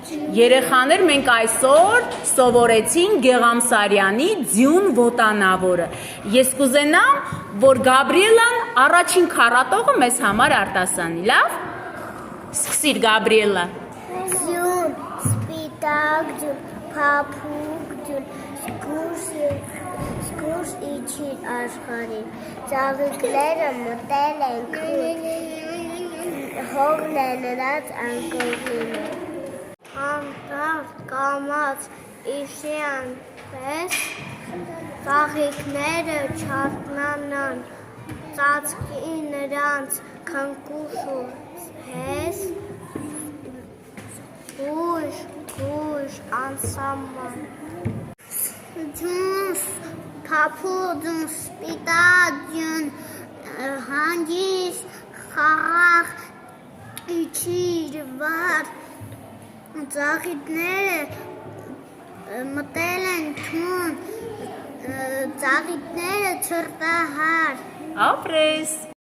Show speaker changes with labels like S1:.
S1: Երեխաներ, մենք այսօր սովորեցին Գեղամսարյանի ձյուն ոտանավորը։ Ես կուզենամ, որ Գաբրիելան առաջին քառատողը մեզ համար արտասանի, լավ։ Սկսիր, Գաբրիելա։
S2: Ձյուն, սպիտակ ձյուն, փափուկ ձյուն, զգուշ իջիր աշխարհին, ծաղիկները մտել են քուն, հողն է նրանց անկողինը։ Հանդարտ կամած իշյան պես, ծաղիկները չարտնանան, ծածկի նրանց քնկուշուց հես, գույշ անսաման։ Ձյուն, փափուկ ձյուն, սպիտակ ձյուն, հանգիստ, խաղաղ, իջիր վար, ծաղիկները մտել են թուն, ծաղիկները ցրտահար։
S1: Ապրես։